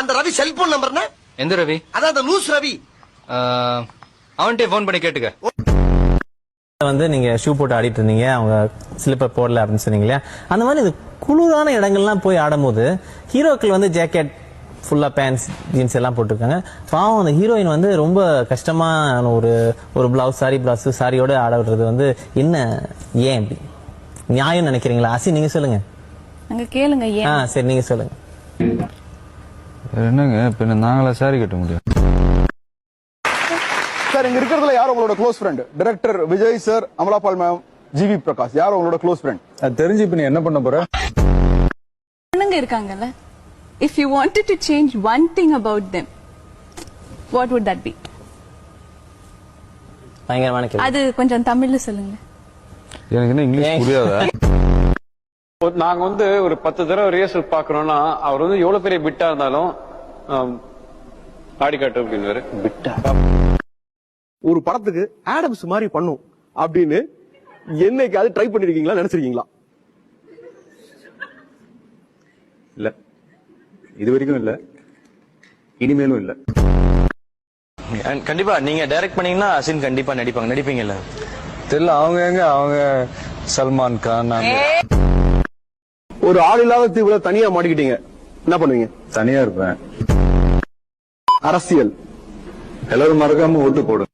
அந்த Ravi cellphone number என்ன? எந்த ரவி? அதான் அந்த லூஸ் ரவி. அவன்கிட்ட போன் பண்ணி கேட்டுக்க. வந்து நீங்க ஷூ போட்டு ஆடிட்டு இருந்தீங்க, அவங்க ஸ்லிப்பர் போடல அப்படின்னு சொன்னீங்க இல்லையா? அந்த மாதிரி இது குளிரான இடங்கள்லாம் போய் ஆடும்போது ஹீரோக்கள் வந்து ஜாக்கெட் ஃபுல்லா பேண்ட்ஸ் ஜீன்ஸ் எல்லாம் போட்டிருக்காங்க. பாவம் அந்த ஹீரோயின் வந்து ரொம்ப கஷ்டமான ஒரு பிளவுஸ் சாரியோட ஆட விடுறது வந்து என்ன, ஏன் அப்படி நியாயம் நினைக்கிறீங்களா? அசி நீங்க சொல்லுங்க. அங்க கேளுங்க ஏன். சரி நீங்க சொல்லுங்க. என்னங்க இப்ப நாங்களா சாரி கட்ட முடியும்? சார் இங்க இருக்கிறதுல யார் உங்களோட close friend? Director Vijay sir, Amala Paul ma'am, G V Prakash, யார் உங்களோட க்ளோஸ் ஃப்ரெண்ட்? அது தெரிஞ்சு இப்ப நீ என்ன பண்ண போற? பொண்ணுங்க இருக்காங்கல்ல, if you wanted to change one thing about them, what would that be? பயங்கரமான கேள்வி. அது கொஞ்சம் தமிழ்ல சொல்லுங்க. எனக்கு என்ன இங்கிலீஷ் புரியாதா? நாங்க வந்து ஒரு 10 தடவை ரிஹர்சல் பாக்குறோம்னா அவர் வந்து எவ்வளவு பெரிய பிட்டா இருந்தாலும் ஆடி காட்டு அப்படின்னு பிட்டா. ஒரு படத்துக்கு ஆடம்ஸ் மாதிரி பண்ணும் அப்படின்னு என்னைக்காவது ட்ரை பண்ணிருக்கீங்களா, நினைச்சிருக்கீங்களா? இல்ல, இது வரைக்கும் இல்ல, இனிமேலும் இல்ல. கண்டிப்பா நீங்க டைரக்ட் பண்ணீங்கன்னா அசின் கண்டிப்பா நடிப்பீங்கல்ல? தெரியல, அவங்க சல்மான் கான். ஒரு ஆள் இல்லாத தீவுல தனியா மாட்டிக்கிட்டீங்க, என்ன பண்ணுவீங்க? தனியா இருப்பேன். அரசியல் எல்லாரும் மறக்காம ஓட்டு போடும்.